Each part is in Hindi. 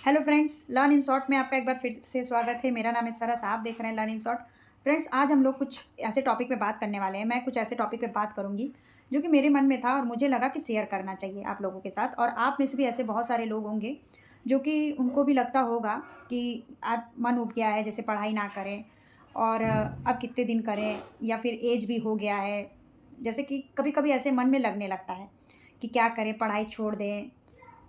Hello friends, learn in short में आपका एक बार फिर से स्वागत है। मेरा नाम है सरस, आप देख रहे हैं लर्न इन शॉर्ट। फ्रेंड्स, आज हम लोग कुछ ऐसे टॉपिक पे बात करने वाले हैं। मैं कुछ ऐसे टॉपिक पे बात करूंगी जो कि मेरे मन में था और मुझे लगा कि शेयर करना चाहिए आप लोगों के साथ। और आप में से भी ऐसे बहुत सारे लोग होंगे जो कि उनको भी लगता होगा कि आप मन उब गया है, जैसे पढ़ाई ना करें और अब कितने दिन करें, या फिर एज भी हो गया है। जैसे कि कभी कभी ऐसे मन में लगने लगता है कि क्या करें, पढ़ाई छोड़ दें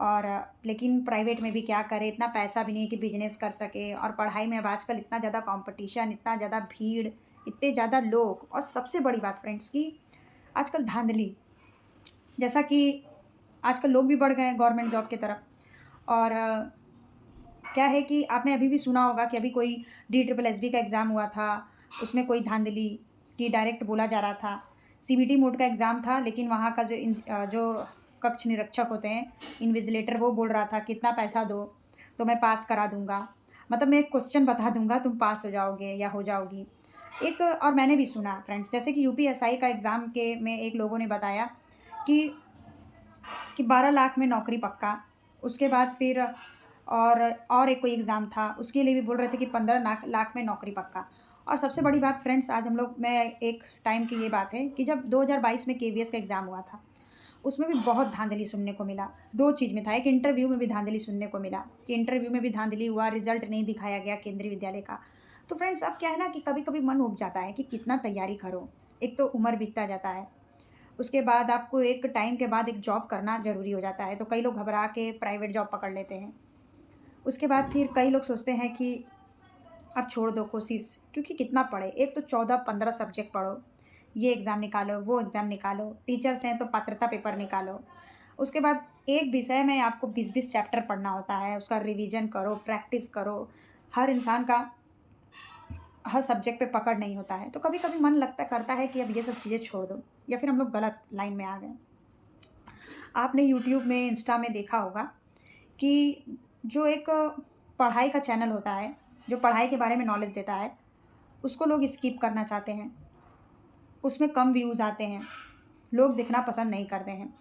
और लेकिन प्राइवेट में भी क्या करें, इतना पैसा भी नहीं कि बिजनेस कर सके। और पढ़ाई में अब आजकल इतना ज़्यादा कंपटीशन, इतना ज़्यादा भीड़, इतने ज़्यादा लोग, और सबसे बड़ी बात फ्रेंड्स की आजकल धांधली। जैसा कि आजकल लोग भी बढ़ गए हैं गवर्नमेंट जॉब की तरफ। और क्या है कि आपने अभी भी सुना होगा कि अभी कोई DSSB का एग्ज़ाम हुआ था, उसमें कोई धांधली कि डायरेक्ट बोला जा रहा था। CBT मोड का एग्ज़ाम था, लेकिन वहाँ का जो कक्ष निरीक्षक होते हैं, इन्विजिलेटर, वो बोल रहा था कि इतना पैसा दो तो मैं पास करा दूँगा। मतलब मैं एक क्वेश्चन बता दूँगा, तुम पास हो जाओगे या हो जाओगी। एक और मैंने भी सुना फ्रेंड्स, जैसे कि UPSI का एग्ज़ाम के में एक लोगों ने बताया कि 12 लाख में नौकरी पक्का। उसके बाद फिर और एक कोई एग्ज़ाम था, उसके लिए भी बोल रहे थे कि 15 लाख लाख में नौकरी पक्का। और सबसे बड़ी बात फ्रेंड्स, आज हम लोग मैं एक टाइम की ये बात है कि जब 2022 में KVS का एग्ज़ाम हुआ था, उसमें भी बहुत धांधली सुनने को मिला। 2 चीज़ में था, एक इंटरव्यू में भी धांधली सुनने को मिला कि इंटरव्यू में भी धांधली हुआ, रिज़ल्ट नहीं दिखाया गया केंद्रीय विद्यालय का। तो फ्रेंड्स, अब क्या है ना कि कभी-कभी मन ऊब जाता है कि कितना तैयारी करो। एक तो उम्र बीतता जाता है, उसके बाद आपको एक टाइम के बाद एक जॉब करना ज़रूरी हो जाता है, तो कई लोग घबरा के प्राइवेट जॉब पकड़ लेते हैं। उसके बाद फिर कई लोग सोचते हैं कि अब छोड़ दो कोशिश, क्योंकि कितना पढ़े, एक तो 14-15 सब्जेक्ट पढ़ो, ये एग्ज़ाम निकालो, वो एग्ज़ाम निकालो, टीचर्स हैं तो पात्रता पेपर निकालो। उसके बाद एक विषय में आपको 20-20 चैप्टर पढ़ना होता है, उसका रिवीजन करो, प्रैक्टिस करो। हर इंसान का हर सब्जेक्ट पे पकड़ नहीं होता है, तो कभी-कभी मन लगता करता है कि अब ये सब चीज़ें छोड़ दो, या फिर हम लोग गलत लाइन में आ गए। आपने यूट्यूब में, इंस्टा में देखा होगा कि जो एक पढ़ाई का चैनल होता है, जो पढ़ाई के बारे में नॉलेज देता है, उसको लोग स्किप करना चाहते हैं। उसमें कम व्यूज़ आते हैं, लोग देखना पसंद नहीं करते हैं।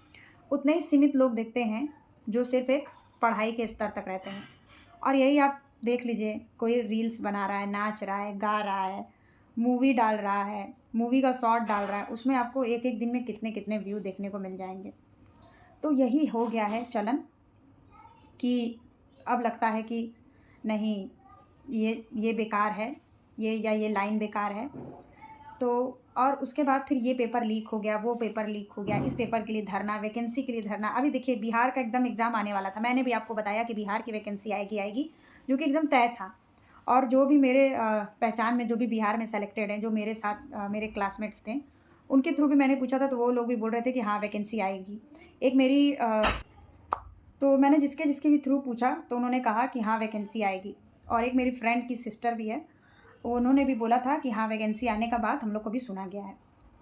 उतने ही सीमित लोग देखते हैं जो सिर्फ़ एक पढ़ाई के स्तर तक रहते हैं। और यही आप देख लीजिए, कोई रील्स बना रहा है, नाच रहा है, गा रहा है, मूवी डाल रहा है, मूवी का शॉर्ट डाल रहा है, उसमें आपको एक-एक दिन में कितने-कितने व्यू देखने को मिल जाएँगे। तो यही हो गया है चलन कि अब लगता है कि नहीं, ये बेकार है, ये लाइन बेकार है। तो और उसके बाद फिर ये पेपर लीक हो गया, वो पेपर लीक हो गया, इस पेपर के लिए धरना, वैकेंसी के लिए धरना। अभी देखिए, बिहार का एकदम एग्ज़ाम आने वाला था। मैंने भी आपको बताया कि बिहार की वैकेंसी आएगी, आएगी, जो कि एकदम तय था। और जो भी मेरे पहचान में जो भी बिहार में सेलेक्टेड हैं, जो मेरे साथ मेरे क्लासमेट्स थे, उनके थ्रू भी मैंने पूछा था, तो वो लोग भी बोल रहे थे कि हाँ, वैकेंसी आएगी। एक मेरी तो मैंने जिसके-जिसके भी थ्रू पूछा, तो उन्होंने कहा कि हाँ, वैकेंसी आएगी। और एक मेरी फ्रेंड की सिस्टर भी है, उन्होंने भी बोला था कि हाँ, वैकेंसी आने का बात हम लोग को भी सुना गया है।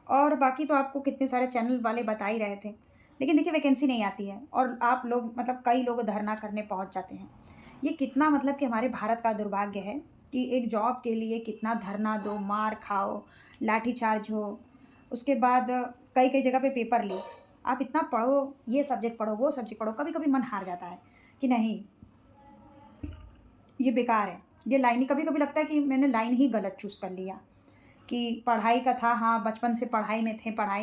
और बाकी तो आपको कितने सारे चैनल वाले बता ही रहे थे। लेकिन देखिए, वैकेंसी नहीं आती है और आप लोग, मतलब कई लोग धरना करने पहुँच जाते हैं। ये कितना, मतलब कि हमारे भारत का दुर्भाग्य है कि एक जॉब के लिए कितना धरना दो, मार खाओ, लाठीचार्ज हो, उसके बाद कई-कई जगह पे पेपर लीक। आप इतना पढ़ो, ये सब्जेक्ट पढ़ो, वो सब्जेक्ट पढ़ो, कभी-कभी मन हार जाता है कि नहीं, ये बेकार है। ये लाइन ही, कभी-कभी लगता है कि मैंने लाइन ही गलत चूज़ कर लिया। कि पढ़ाई का था, हाँ, बचपन से पढ़ाई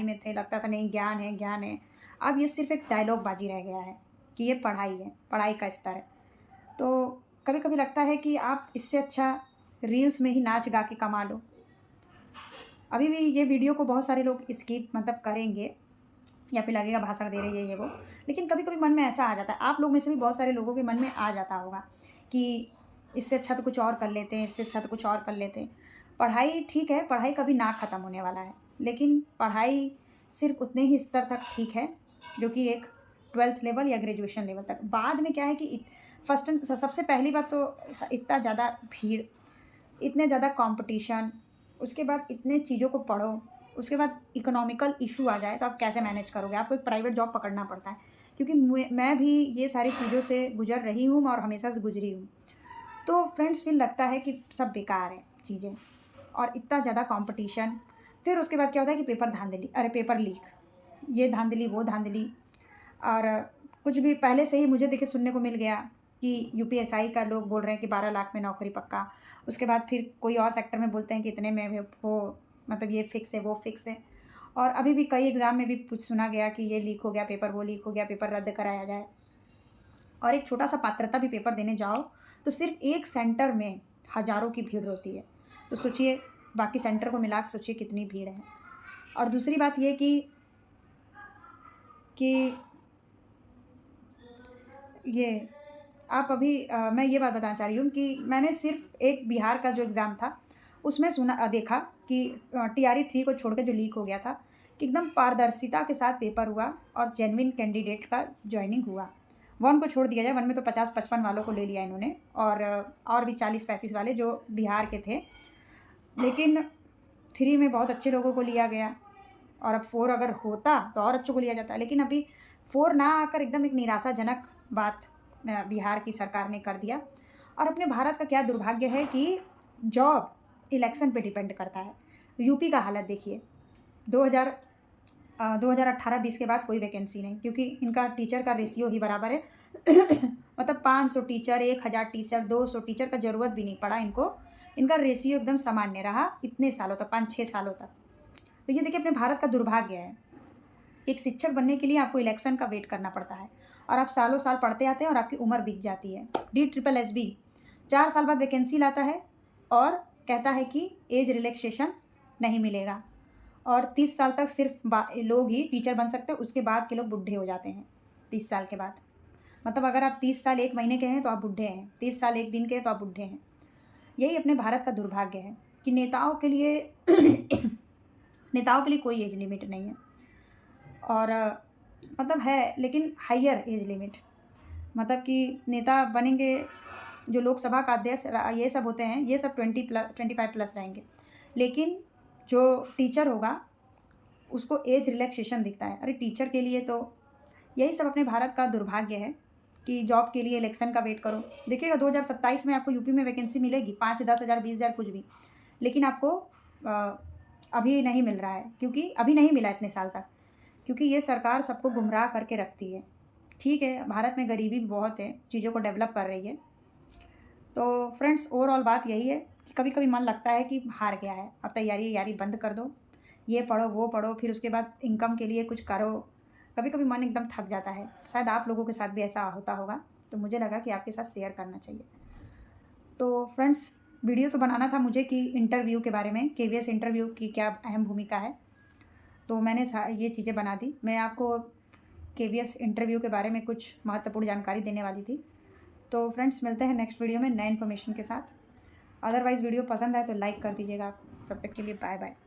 में थे, लगता था नहीं, ज्ञान है, ज्ञान है। अब ये सिर्फ़ एक डायलॉग बाज़ी रह गया है कि ये पढ़ाई है, पढ़ाई का स्तर है। तो कभी-कभी लगता है कि आप इससे अच्छा रील्स में ही नाच गा के कमा लो। अभी भी ये वीडियो को बहुत सारे लोग स्किप मतलब करेंगे, या फिर लगेगा भाषण दे रही है ये वो। लेकिन कभी-कभी मन में ऐसा आ जाता है, आप लोग में से भी बहुत सारे लोगों के मन में आ जाता होगा कि इससे अच्छा तो कुछ और कर लेते हैं, इससे अच्छा तो कुछ और कर लेते हैं। पढ़ाई ठीक है, पढ़ाई कभी ना ख़त्म होने वाला है, लेकिन पढ़ाई सिर्फ़ उतने ही स्तर तक ठीक है, जो कि एक 12th लेवल या ग्रेजुएशन लेवल तक। बाद में क्या है कि फर्स्ट एंड सबसे पहली बात तो इतना ज़्यादा भीड़, इतने ज़्यादा कॉम्पिटिशन, उसके बाद इतने चीज़ों को पढ़ो, उसके बाद इकोनॉमिकल इश्यू आ जाए तो आप कैसे मैनेज करोगे? आपको एक प्राइवेट जॉब पकड़ना पड़ता है। क्योंकि मैं भी ये सारी चीज़ों से गुज़र रही हूँ और हमेशा से गुज़री हूँ। तो फ्रेंड्स, फिर लगता है कि सब बेकार है चीज़ें, और इतना ज़्यादा कॉम्पिटिशन। फिर उसके बाद क्या होता है कि पेपर धांधली, अरे पेपर लीक, ये धांधली, वो धांधली। और कुछ भी पहले से ही मुझे देखिए सुनने को मिल गया कि यूपीएसआई का लोग बोल रहे हैं कि 12 लाख में नौकरी पक्का। उसके बाद फिर कोई और सेक्टर में बोलते हैं कि इतने में वो मतलब ये फिक्स है, वो फिक्स है। और अभी भी कई एग्ज़ाम में भी कुछ सुना गया कि ये लीक हो गया पेपर, वो लीक हो गया पेपर, रद्द कराया जाए। और एक छोटा-सा पात्रता भी पेपर देने जाओ, तो सिर्फ़ एक सेंटर में हज़ारों की भीड़ होती है। तो सोचिए बाकी सेंटर को मिला के सोचिए कितनी भीड़ है। और दूसरी बात ये कि ये आप अभी मैं ये बात बताना चाह रही हूँ कि मैंने सिर्फ़ एक बिहार का जो एग्ज़ाम था, उसमें देखा कि टीआरई 3 को छोड़ के जो लीक हो गया था, कि एकदम पारदर्शिता के साथ पेपर हुआ और जेन्युइन कैंडिडेट का जॉइनिंग हुआ। 1 को छोड़ दिया जाए, 1 में तो 50-55 वालों को ले लिया इन्होंने और भी 40-35 वाले जो बिहार के थे। लेकिन 3 में बहुत अच्छे लोगों को लिया गया और अब 4 अगर होता तो और अच्छों को लिया जाता। लेकिन अभी 4 ना आकर एकदम एक निराशाजनक बात बिहार की सरकार ने कर दिया। और अपने भारत का क्या दुर्भाग्य है कि जॉब इलेक्शन पे डिपेंड करता है। यूपी का हालत देखिए, 2018-20 के बाद कोई वैकेंसी नहीं, क्योंकि इनका टीचर का रेशियो ही बराबर है। मतलब 500 टीचर, 1000 टीचर, 200 टीचर का ज़रूरत भी नहीं पड़ा इनको। इनका रेशियो एकदम सामान्य रहा इतने सालों तक, 5-6 सालों तक। तो ये देखिए अपने भारत का दुर्भाग्य है। एक शिक्षक बनने के लिए आपको इलेक्शन का वेट करना पड़ता है और आप सालों साल पढ़ते आते हैं और आपकी उम्र बीत जाती है। DSSB 4 साल बाद वैकेंसी लाता है और कहता है कि एज रिलैक्सेशन नहीं मिलेगा और 30 साल तक सिर्फ लोग ही टीचर बन सकते हैं, उसके बाद के लोग बूढ़े हो जाते हैं 30 साल के बाद। मतलब अगर आप 30 साल 1 महीने के हैं तो आप बूढ़े हैं, 30 साल 1 दिन के हैं तो आप बूढ़े हैं। यही अपने भारत का दुर्भाग्य है कि नेताओं के लिए कोई एज लिमिट नहीं है। और मतलब है लेकिन हायर एज लिमिट, मतलब कि नेता बनेंगे जो लोकसभा का अध्यक्ष ये सब होते हैं, ये सब 25 प्लस रहेंगे। लेकिन जो टीचर होगा उसको एज रिलैक्सेशन दिखता है। अरे टीचर के लिए तो यही सब अपने भारत का दुर्भाग्य है कि जॉब के लिए इलेक्शन का वेट करो। देखिएगा 2027 में आपको यूपी में वैकेंसी मिलेगी, 5, 10 हज़ार, 20 हज़ार कुछ भी। लेकिन आपको अभी नहीं मिल रहा है, क्योंकि अभी नहीं मिला इतने साल तक, क्योंकि ये सरकार सबको गुमराह करके रखती है। ठीक है, भारत में गरीबी भी बहुत है, चीज़ों को डेवलप कर रही है। तो फ्रेंड्स ओवरऑल बात यही है कि कभी कभी मन लगता है कि हार गया है, अब तैयारी यारी बंद कर दो, ये पढ़ो वो पढ़ो, फिर उसके बाद इनकम के लिए कुछ करो। कभी कभी मन एकदम थक जाता है। शायद आप लोगों के साथ भी ऐसा होता होगा, तो मुझे लगा कि आपके साथ शेयर करना चाहिए। तो फ्रेंड्स वीडियो तो बनाना था मुझे कि इंटरव्यू के बारे में, KVS इंटरव्यू की क्या अहम भूमिका है, तो मैंने ये चीज़ें बना दी। मैं आपको KVS इंटरव्यू के बारे में कुछ महत्वपूर्ण जानकारी देने वाली थी। तो फ्रेंड्स मिलते हैं नेक्स्ट वीडियो में नए इन्फॉर्मेशन के साथ। अदरवाइज़ वीडियो पसंद आए तो लाइक कर दीजिएगा। तब तक के लिए बाय बाय।